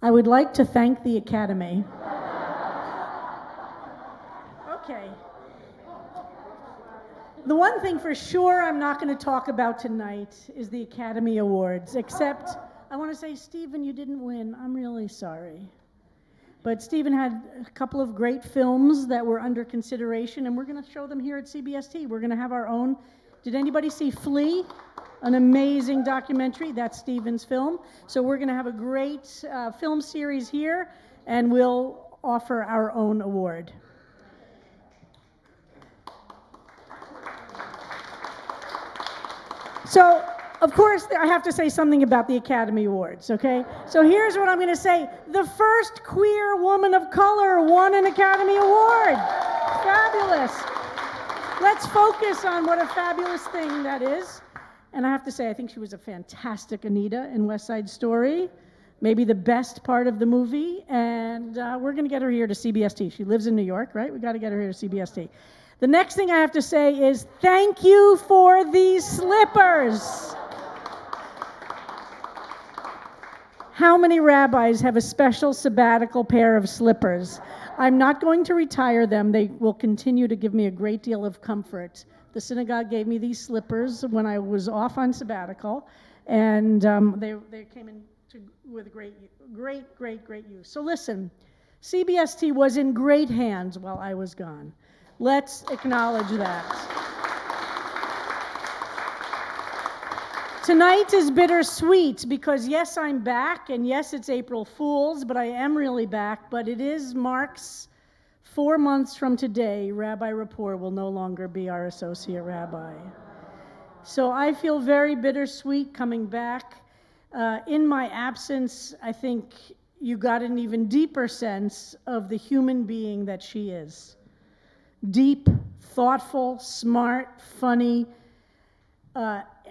I would like to thank the Academy. Okay. The one thing for sure I'm not going to talk about tonight is the Academy Awards, except I want to say, Stephen, you didn't win. I'm really sorry. But Stephen had a couple of great films that were under consideration, and we're going to show them here at CBST. We're going to have our own. Did anybody see Flea? An amazing documentary. That's Stephen's film. So we're going to have a great film series here, and we'll offer our own award. So, of course, I have to say something about the Academy Awards, okay? So here's what I'm going to say. The first queer woman of color won an Academy Award. Fabulous. Let's focus on what a fabulous thing that is. And I have to say, I think she was a fantastic Anita in West Side Story. Maybe the best part of the movie. And we're going to get her here to CBST. She lives in New York, right? We got to get her here to CBST. The next thing I have to say is thank you for these slippers. How many rabbis have a special sabbatical pair of slippers? I'm not going to retire them. They will continue to give me a great deal of comfort. The synagogue gave me these slippers when I was off on sabbatical, and they came in with great use. So listen, CBST was in great hands while I was gone. Let's acknowledge that. Tonight is bittersweet because yes, I'm back, and yes, it's April Fool's, but I am really back, but it marks 4 months from today, Rabbi Rapport will no longer be our associate rabbi. So I feel very bittersweet coming back. In my absence, I think you got an even deeper sense of the human being that she is. Deep, thoughtful, smart, funny,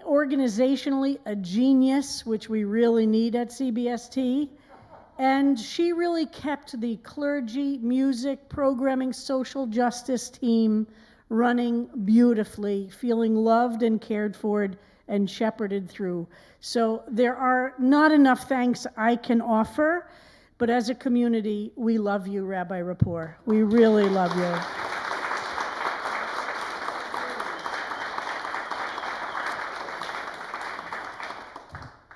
organizationally a genius, which we really need at CBST. And she really kept the clergy, music, programming, social justice team running beautifully, feeling loved and cared for and shepherded through. So there are not enough thanks I can offer, but as a community, we love you, Rabbi Rapport. We really love you.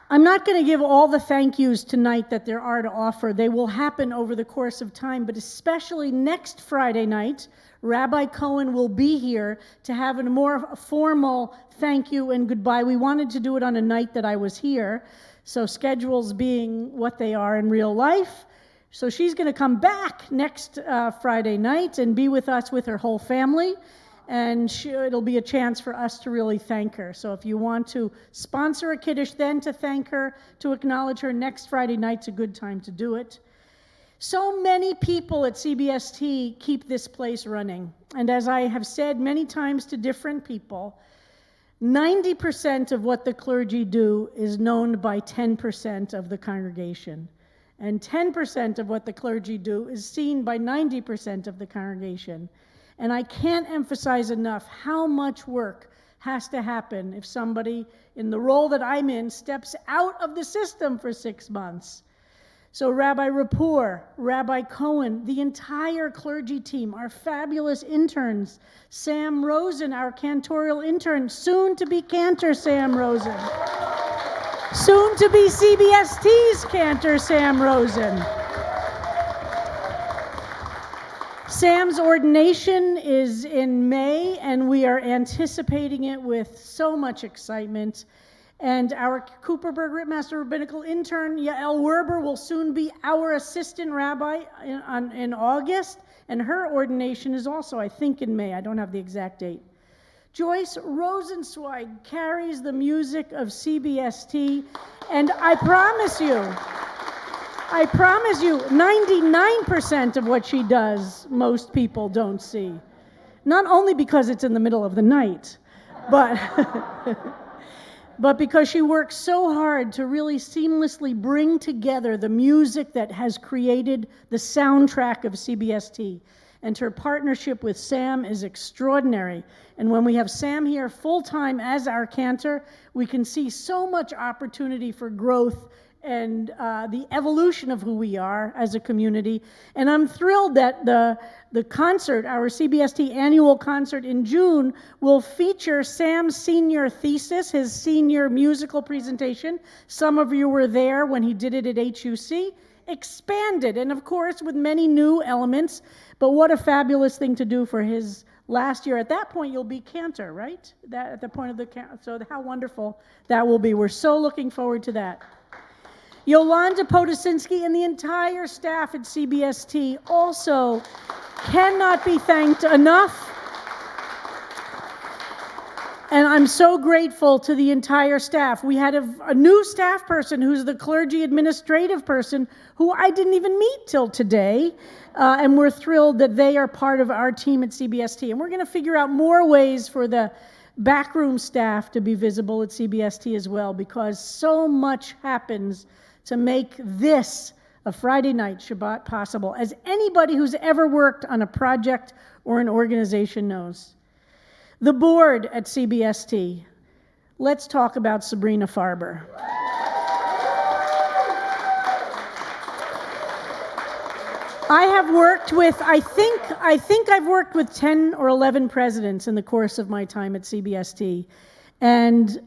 I'm not going to give all the thank yous tonight that there are to offer. They will happen over the course of time, but especially next Friday night, Rabbi Cohen will be here to have a more formal thank you and goodbye. We wanted to do it on a night that I was here, so schedules being what they are in real life. So she's going to come back next Friday night and be with us with her whole family. And it'll be a chance for us to really thank her. So if you want to sponsor a Kiddush then to thank her, to acknowledge her, next Friday night's a good time to do it. So many people at CBST keep this place running. And as I have said many times to different people, 90% of what the clergy do is known by 10% of the congregation. And 10% of what the clergy do is seen by 90% of the congregation. And I can't emphasize enough how much work has to happen if somebody in the role that I'm in steps out of the system for 6 months. So Rabbi Rapport, Rabbi Cohen, the entire clergy team, our fabulous interns, Sam Rosen, our cantorial intern, soon to be cantor Sam Rosen, soon to be CBST's cantor Sam Rosen. Sam's ordination is in May, and we are anticipating it with so much excitement. And our Cooperberg Rittmaster Rabbinical intern, Yael Werber, will soon be our assistant rabbi in August, and her ordination is also, I think, in May. I don't have the exact date. Joyce Rosenzweig carries the music of CBST, and I promise you, 99% of what she does, most people don't see. Not only because it's in the middle of the night, but, but because she works so hard to really seamlessly bring together the music that has created the soundtrack of CBST. And her partnership with Sam is extraordinary. And when we have Sam here full-time as our cantor, we can see so much opportunity for growth and the evolution of who we are as a community. And I'm thrilled that the concert, our CBST annual concert in June, will feature Sam's senior thesis, his senior musical presentation. Some of you were there when he did it at HUC. Expanded, and of course with many new elements, but what a fabulous thing to do for his last year. At that point, you'll be cantor, right? That at the point of the so how wonderful that will be. We're so looking forward to that. Yolanda Podosinski and the entire staff at CBST also cannot be thanked enough. And I'm so grateful to the entire staff. We had a new staff person who's the clergy administrative person who I didn't even meet till today. And we're thrilled that they are part of our team at CBST. And we're going to figure out more ways for the backroom staff to be visible at CBST as well, because so much happens to make this a Friday night Shabbat possible, as anybody who's ever worked on a project or an organization knows. The board at CBST. Let's talk about Sabrina Farber. I have worked with, I think I've worked with 10 or 11 presidents in the course of my time at CBST, and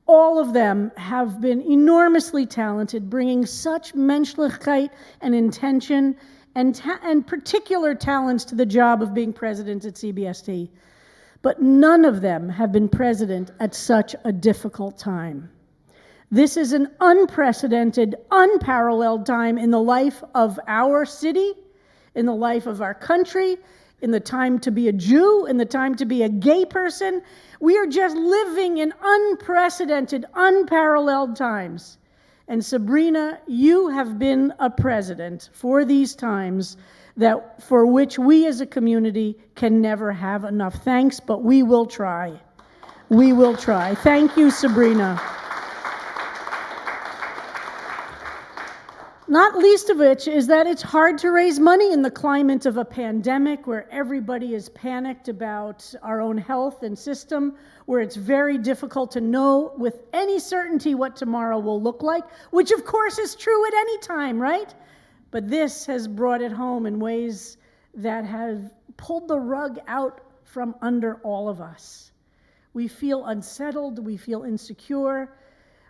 all of them have been enormously talented, bringing such menschlichkeit and intention and particular talents to the job of being president at CBST. But none of them have been president at such a difficult time. This is an unprecedented, unparalleled time in the life of our city, in the life of our country, in the time to be a Jew, in the time to be a gay person. We are just living in unprecedented, unparalleled times. And Sabrina, you have been a president for these times that for which we as a community can never have enough thanks, but we will try. We will try. Thank you, Sabrina. Not least of which is that it's hard to raise money in the climate of a pandemic where everybody is panicked about our own health and system, where it's very difficult to know with any certainty what tomorrow will look like, which of course is true at any time, right? But this has brought it home in ways that have pulled the rug out from under all of us. We feel unsettled, we feel insecure.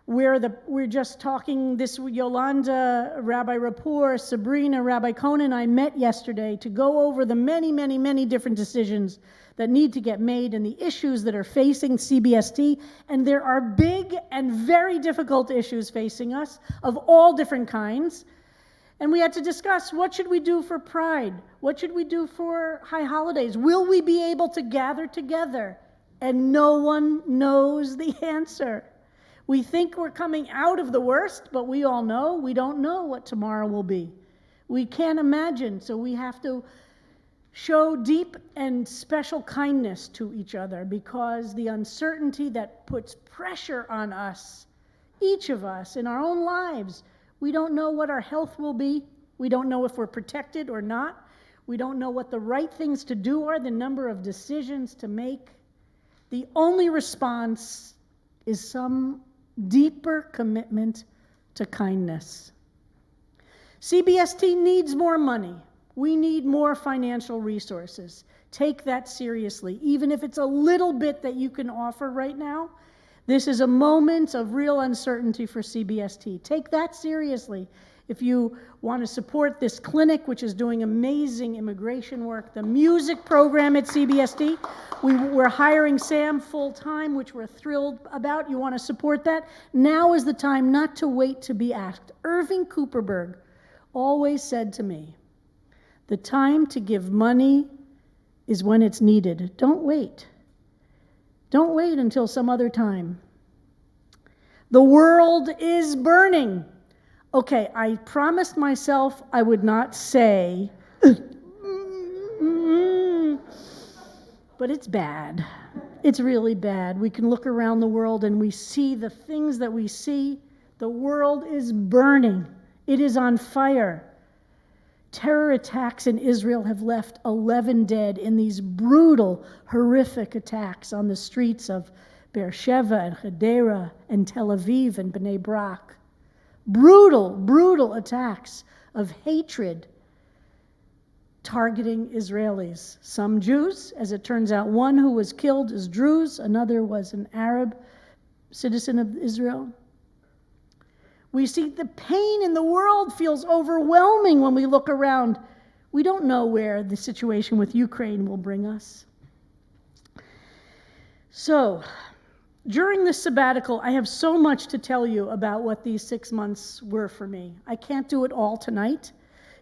We're just talking this, Yolanda, Rabbi Rapport, Sabrina, Rabbi Cohen and I met yesterday to go over the many, many, many different decisions that need to get made and the issues that are facing CBST. And there are big and very difficult issues facing us of all different kinds. And we had to discuss, what should we do for Pride? What should we do for high holidays? Will we be able to gather together? And no one knows the answer. We think we're coming out of the worst, but we all know we don't know what tomorrow will be. We can't imagine, so we have to show deep and special kindness to each other, because the uncertainty that puts pressure on us, each of us in our own lives, we don't know what our health will be. We don't know if we're protected or not. We don't know what the right things to do are, the number of decisions to make. The only response is some deeper commitment to kindness. CBST needs more money. We need more financial resources. Take that seriously, even if it's a little bit that you can offer right now. This is a moment of real uncertainty for CBST. Take that seriously. If you want to support this clinic, which is doing amazing immigration work, the music program at CBST, we're hiring Sam full-time, which we're thrilled about. You want to support that? Now is the time not to wait to be asked. Irving Cooperberg always said to me, the time to give money is when it's needed. Don't wait. Don't wait until some other time. The world is burning. Okay, I promised myself I would not say, but it's bad. It's really bad. We can look around the world and we see the things that we see. The world is burning. It is on fire. Terror attacks in Israel have left 11 dead in these brutal, horrific attacks on the streets of Beersheba and Hadera and Tel Aviv and Bnei Brak. Brutal, brutal attacks of hatred targeting Israelis. Some Jews, as it turns out, one who was killed is Druze, another was an Arab citizen of Israel. We see the pain in the world feels overwhelming when we look around. We don't know where the situation with Ukraine will bring us. So, during this sabbatical, I have so much to tell you about what these 6 months were for me. I can't do it all tonight.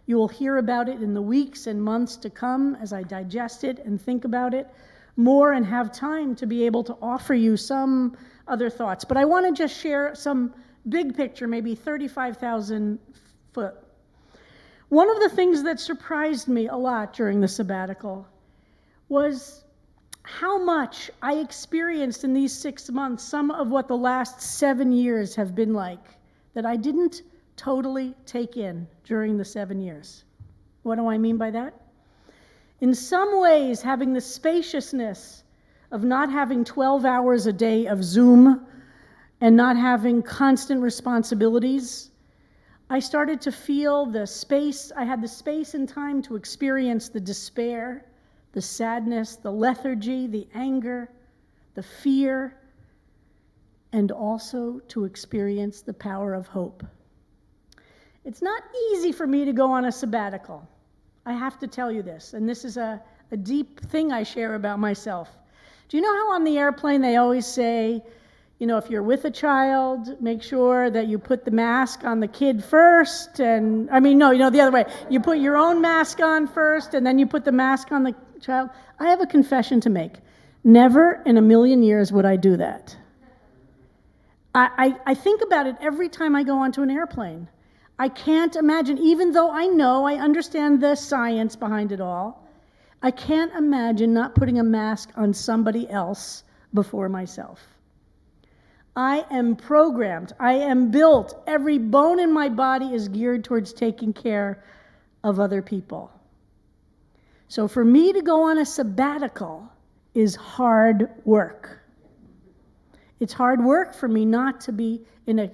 You will hear about it in the weeks and months to come as I digest it and think about it more and have time to be able to offer you some other thoughts. But I want to just share some big picture, maybe 35,000 foot. One of the things that surprised me a lot during the sabbatical was how much I experienced in these 6 months, some of what the last 7 years have been like, that I didn't totally take in during the 7 years. What do I mean by that? In some ways, having the spaciousness of not having 12 hours a day of Zoom and not having constant responsibilities, I started to feel the space. I had the space and time to experience the despair, the sadness, the lethargy, the anger, the fear, and also to experience the power of hope. It's not easy for me to go on a sabbatical. I have to tell you this, and this is a deep thing I share about myself. Do you know how on the airplane they always say, you know, if you're with a child, make sure that you put the mask on the kid first, and, the other way. You put your own mask on first, and then you put the mask on the child. I have a confession to make. Never in a million years would I do that. I think about it every time I go onto an airplane. I can't imagine, even though I understand the science behind it all, I can't imagine not putting a mask on somebody else before myself. I am programmed, I am built, every bone in my body is geared towards taking care of other people. So for me to go on a sabbatical is hard work. It's hard work for me not to be in a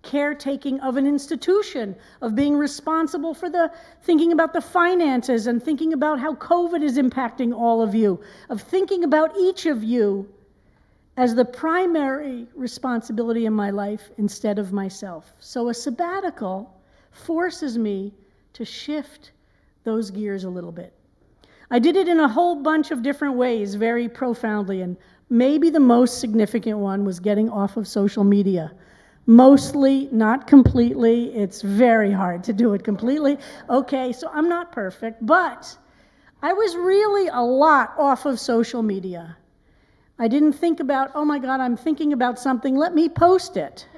caretaking of an institution, of being responsible for thinking about the finances and thinking about how COVID is impacting all of you, of thinking about each of you as the primary responsibility in my life instead of myself. So a sabbatical forces me to shift those gears a little bit. I did it in a whole bunch of different ways, very profoundly, and maybe the most significant one was getting off of social media. Mostly, not completely. It's very hard to do it completely. Okay, so I'm not perfect, but I was really a lot off of social media. I didn't think about, oh my God, I'm thinking about something, let me post it.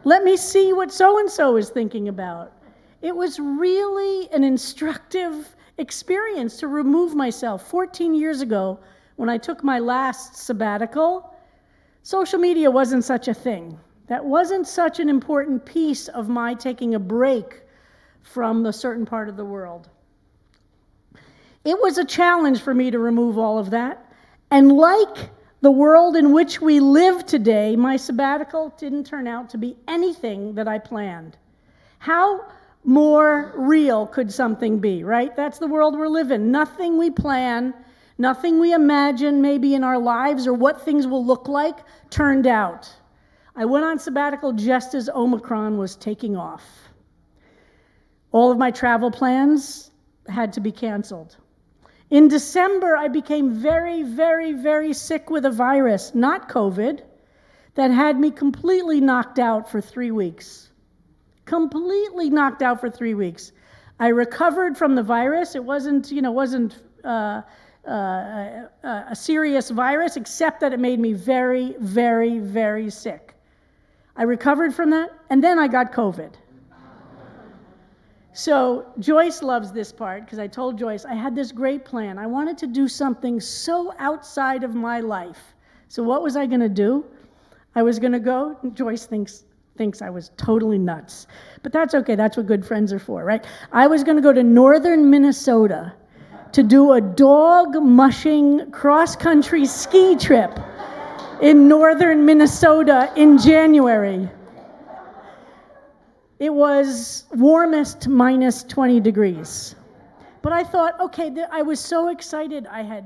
Let me see what so-and-so is thinking about. It was really an instructive experience to remove myself. 14 years ago, when I took my last sabbatical, social media wasn't such a thing. That wasn't such an important piece of my taking a break from a certain part of the world. It was a challenge for me to remove all of that. And like the world in which we live today, my sabbatical didn't turn out to be anything that I planned. How more real could something be, right? That's the world we're living in. Nothing we plan, nothing we imagine maybe in our lives or what things will look like turned out. I went on sabbatical just as Omicron was taking off. All of my travel plans had to be canceled. In December, I became very, very, very sick with a virus, not COVID, that had me completely knocked out for 3 weeks. Completely knocked out for 3 weeks. I recovered from the virus. It wasn't a serious virus, except that it made me very, very, very sick. I recovered from that, and then I got COVID. So Joyce loves this part, because I told Joyce I had this great plan. I wanted to do something so outside of my life. So what was I going to do? I was going to go, Joyce thinks I was totally nuts. But that's okay, that's what good friends are for, right? I was going to go to northern Minnesota to do a dog mushing cross-country ski trip in northern Minnesota in January. It was warmest minus 20 degrees. But I thought, okay, I was so excited. I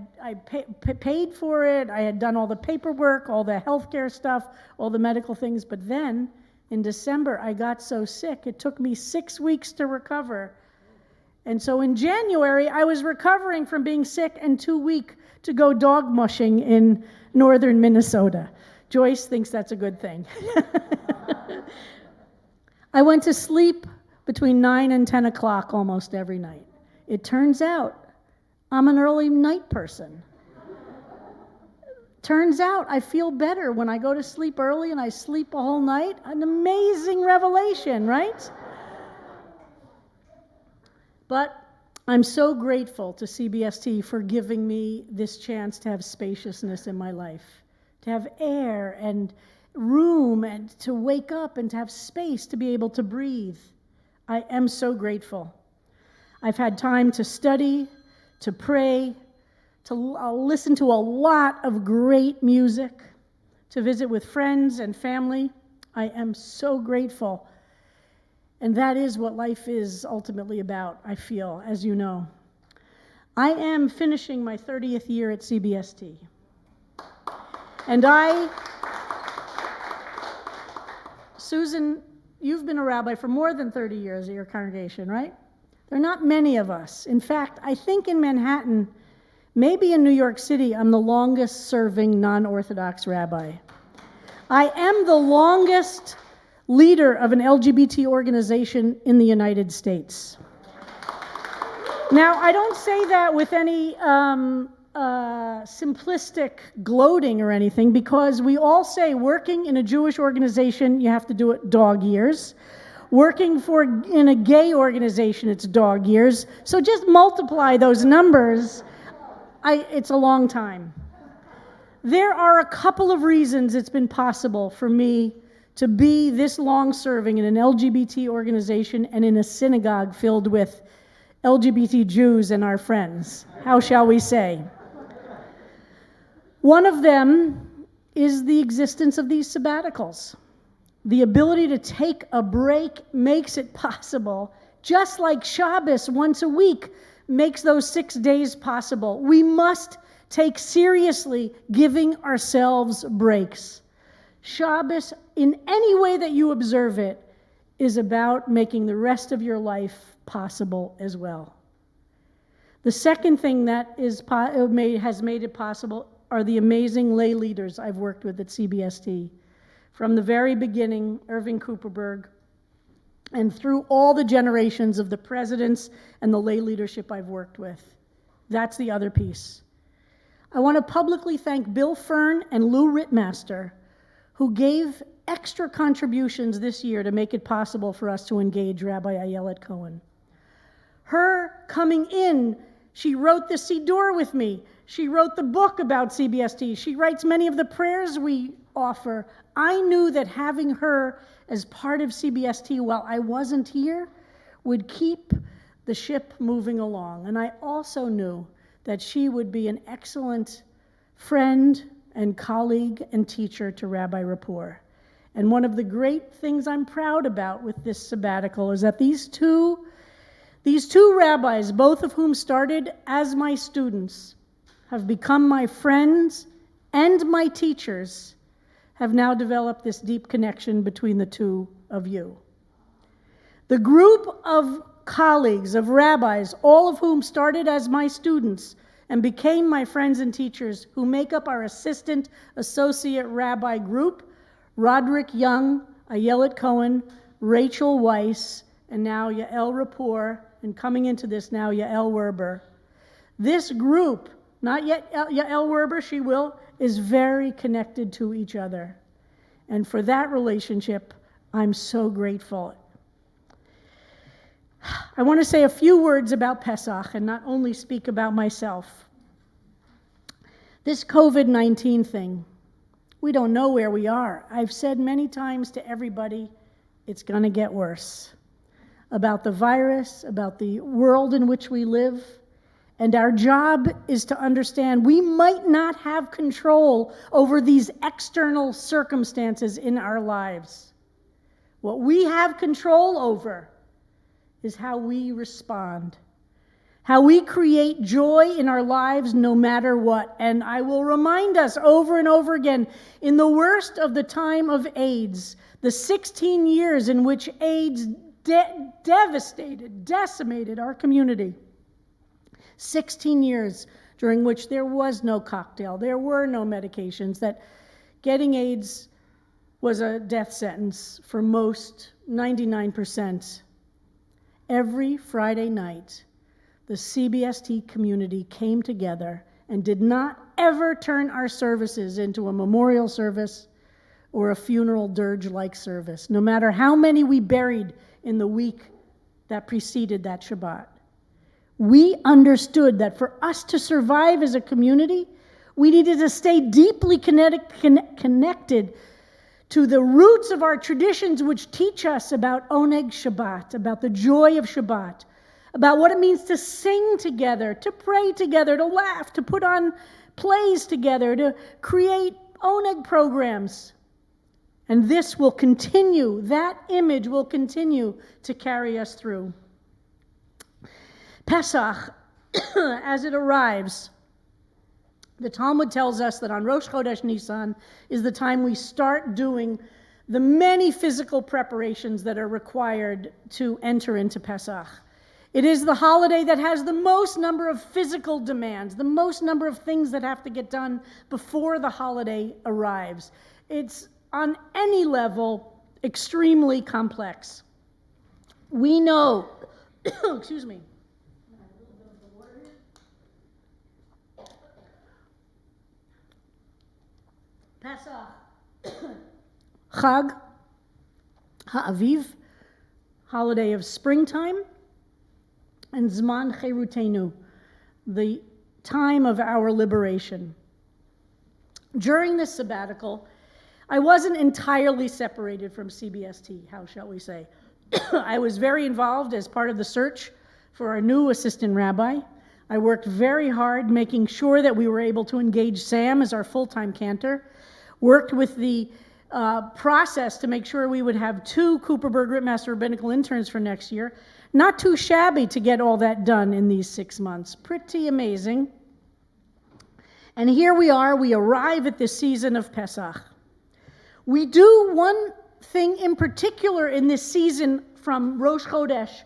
paid for it. I had done all the paperwork, all the healthcare stuff, all the medical things. But then in December, I got so sick. It took me 6 weeks to recover. And so in January, I was recovering from being sick and too weak to go dog mushing in northern Minnesota. Joyce thinks that's a good thing. I went to sleep between 9 and 10 o'clock almost every night. It turns out I'm an early night person. Turns out I feel better when I go to sleep early and I sleep a whole night. An amazing revelation, right? But I'm so grateful to CBST for giving me this chance to have spaciousness in my life, to have air and room and to wake up and to have space to be able to breathe. I am so grateful. I've had time to study, to pray, to listen to a lot of great music, to visit with friends and family. I am so grateful. And that is what life is ultimately about, I feel, as you know. I am finishing my 30th year at CBST. And Susan, you've been a rabbi for more than 30 years at your congregation, right? There are not many of us. In fact, I think in Manhattan, maybe in New York City, I'm the longest serving non-Orthodox rabbi. I am the longest leader of an LGBT organization in the United States. Now, I don't say that with any simplistic gloating or anything, because we all say working in a Jewish organization, you have to do it dog years. Working in a gay organization, it's dog years. So just multiply those numbers. It's a long time. There are a couple of reasons it's been possible for me to be this long serving in an LGBT organization and in a synagogue filled with LGBT Jews and our friends. How shall we say? One of them is the existence of these sabbaticals. The ability to take a break makes it possible, just like Shabbos once a week makes those 6 days possible. We must take seriously giving ourselves breaks. Shabbos, in any way that you observe it, is about making the rest of your life possible as well. The second thing that has made it possible are the amazing lay leaders I've worked with at CBST. From the very beginning, Irving Cooperberg, and through all the generations of the presidents and the lay leadership I've worked with. That's the other piece. I want to publicly thank Bill Fern and Lou Rittmaster, who gave extra contributions this year to make it possible for us to engage Rabbi Ayelet Cohen. Her coming in, she wrote the Siddur with me. She wrote the book about CBST. She writes many of the prayers we offer. I knew that having her as part of CBST while I wasn't here would keep the ship moving along. And I also knew that she would be an excellent friend and colleague and teacher to Rabbi Rapport. And one of the great things I'm proud about with this sabbatical is that these two rabbis, both of whom started as my students, have become my friends and my teachers, have now developed this deep connection between the two of you. The group of colleagues, of rabbis, all of whom started as my students and became my friends and teachers, who make up our assistant associate rabbi group, Roderick Young, Ayelet Cohen, Rachel Weiss, and now Yael Rapport, and coming into this now, Yael Werber. This group, not yet Yael Werber, she will, is very connected to each other. And for that relationship, I'm so grateful. I want to say a few words about Pesach and not only speak about myself. This COVID-19 thing, we don't know where we are. I've said many times to everybody, it's going to get worse. About the virus, about the world in which we live. And our job is to understand we might not have control over these external circumstances in our lives. What we have control over is how we respond, how we create joy in our lives no matter what. And I will remind us over and over again, in the worst of the time of AIDS, the 16 years in which AIDS decimated our community, 16 years during which there was no cocktail, there were no medications, that getting AIDS was a death sentence for most, 99%. Every Friday night, the CBST community came together and did not ever turn our services into a memorial service or a funeral dirge-like service, no matter how many we buried in the week that preceded that Shabbat. We understood that for us to survive as a community, we needed to stay deeply connected to the roots of our traditions, which teach us about Oneg Shabbat, about the joy of Shabbat, about what it means to sing together, to pray together, to laugh, to put on plays together, to create Oneg programs. And this will continue, that image will continue to carry us through. Pesach, as it arrives, the Talmud tells us that on Rosh Chodesh Nisan is the time we start doing the many physical preparations that are required to enter into Pesach. It is the holiday that has the most number of physical demands, the most number of things that have to get done before the holiday arrives. It's on any level extremely complex. We know, excuse me, Pesach, Chag HaAviv, holiday of springtime, and Zman Cherutenu, the time of our liberation. During this sabbatical, I wasn't entirely separated from CBST, how shall we say. I was very involved as part of the search for our new assistant rabbi. I worked very hard making sure that we were able to engage Sam as our full-time cantor, worked with the process to make sure we would have 2 Cooperberg Ritmaster rabbinical interns for next year. Not too shabby to get all that done in these 6 months. Pretty amazing. And here we are, we arrive at this season of Pesach. We do one thing in particular in this season from Rosh Chodesh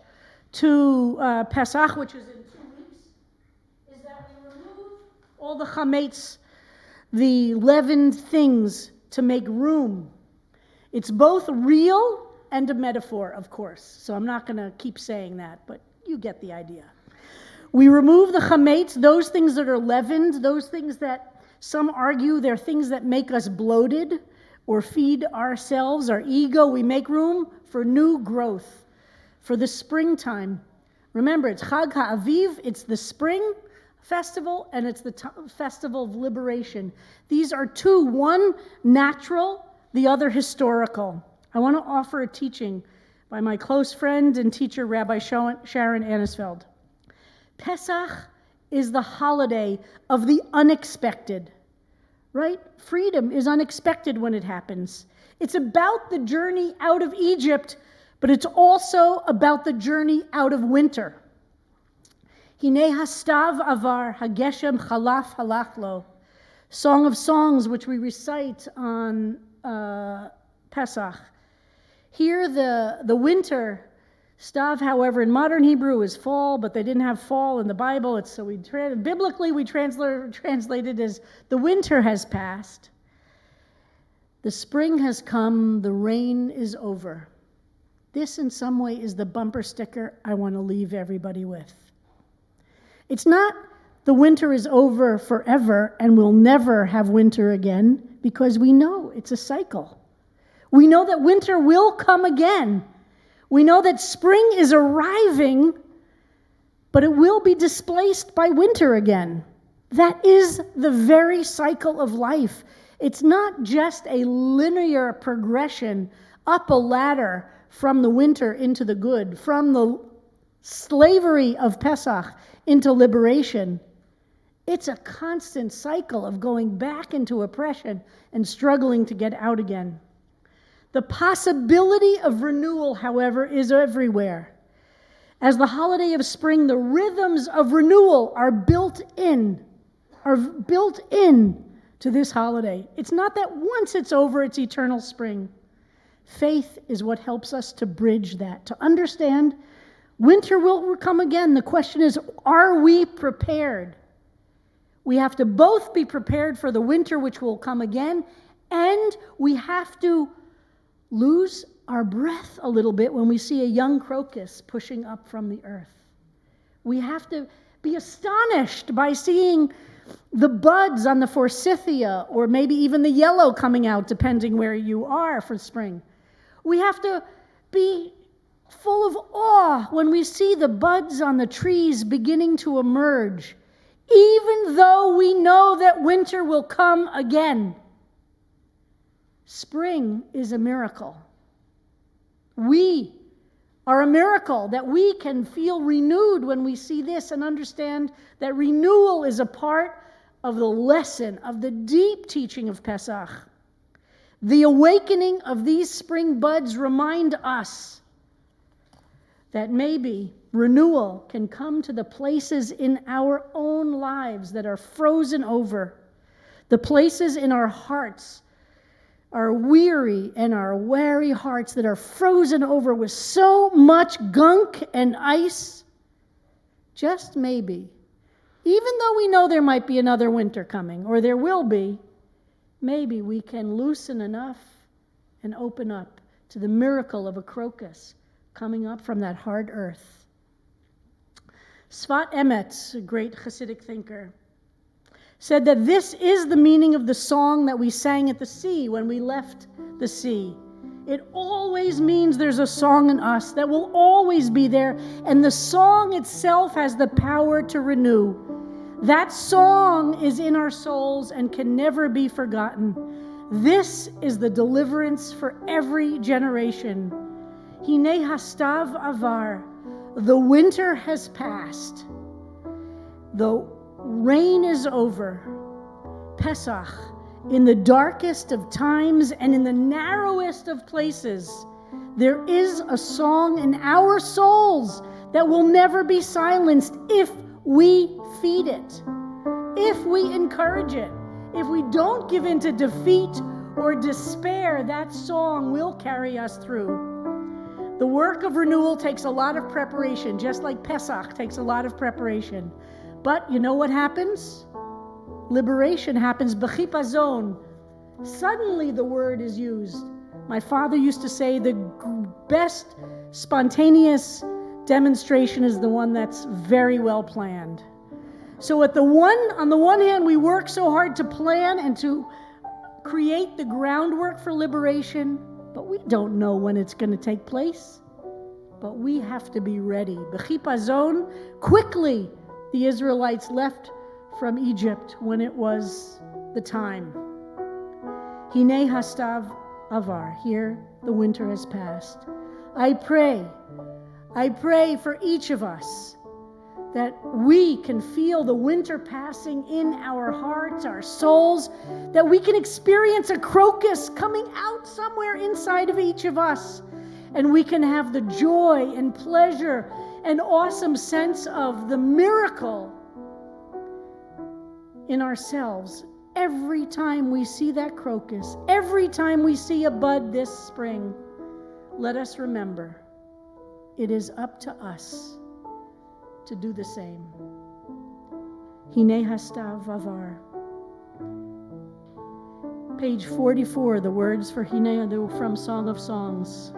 to Pesach, which is in 2 weeks, is that we remove all the chametz, the leavened things, to make room. It's both real and a metaphor, of course. So I'm not going to keep saying that, but you get the idea. We remove the chametz, those things that are leavened, those things that some argue they're things that make us bloated or feed ourselves, our ego. We make room for new growth, for the springtime. Remember, it's Chag HaAviv, it's the spring festival, and it's the festival of liberation. These are 2, one natural, the other historical. I want to offer a teaching by my close friend and teacher, Rabbi Sharon Kleinbaum. Pesach is the holiday of the unexpected, right? Freedom is unexpected when it happens. It's about the journey out of Egypt, but it's also about the journey out of winter. Hinei hastav avar hageshem chalaf halach lo. Song of Songs, which we recite on Pesach. Here the winter, stav, however, in modern Hebrew is fall, but they didn't have fall in the Bible. It's so biblically we translate it as the winter has passed. The spring has come, the rain is over. This in some way is the bumper sticker I want to leave everybody with. It's not the winter is over forever and we'll never have winter again, because we know it's a cycle. We know that winter will come again. We know that spring is arriving, but it will be displaced by winter again. That is the very cycle of life. It's not just a linear progression up a ladder from the winter into the good, from the slavery of Pesach into liberation. It's a constant cycle of going back into oppression and struggling to get out again. The possibility of renewal, however, is everywhere. As the holiday of spring, the rhythms of renewal are built in to this holiday. It's not that once it's over, it's eternal spring. Faith is what helps us to bridge that, to understand winter will come again. The question is, are we prepared? We have to both be prepared for the winter which will come again, and we have to lose our breath a little bit when we see a young crocus pushing up from the earth. We have to be astonished by seeing the buds on the forsythia, or maybe even the yellow coming out, depending where you are for spring. We have to be full of awe when we see the buds on the trees beginning to emerge, even though we know that winter will come again. Spring is a miracle. We are a miracle that we can feel renewed when we see this and understand that renewal is a part of the lesson, of the deep teaching of Pesach. The awakening of these spring buds remind us that maybe renewal can come to the places in our own lives that are frozen over, the places in our hearts, our weary and our weary hearts that are frozen over with so much gunk and ice. Just maybe, even though we know there might be another winter coming, or there will be, maybe we can loosen enough and open up to the miracle of a crocus coming up from that hard earth. Sfat Emet, a great Hasidic thinker, said that this is the meaning of the song that we sang at the sea when we left the sea. It always means there's a song in us that will always be there, and the song itself has the power to renew. That song is in our souls and can never be forgotten. This is the deliverance for every generation. Hine hastav avar, the winter has passed. The rain is over. Pesach, in the darkest of times and in the narrowest of places, there is a song in our souls that will never be silenced if we feed it, if we encourage it. If we don't give in to defeat or despair, that song will carry us through. The work of renewal takes a lot of preparation, just like Pesach takes a lot of preparation. But you know what happens? Liberation happens. B'chipazon. Suddenly the word is used. My father used to say the best spontaneous demonstration is the one that's very well planned. So on the one hand, we work so hard to plan and to create the groundwork for liberation, but we don't know when it's going to take place. But we have to be ready. B'chipazon, quickly the Israelites left from Egypt when it was the time. Hine hastav avar, here the winter has passed. I pray for each of us that we can feel the winter passing in our hearts, our souls, that we can experience a crocus coming out somewhere inside of each of us, and we can have the joy and pleasure and awesome sense of the miracle in ourselves every time we see that crocus, every time we see a bud this spring. Let us remember, it is up to us to do the same. Hine hastav avar. Page 44, the words for Hine from Song of Songs.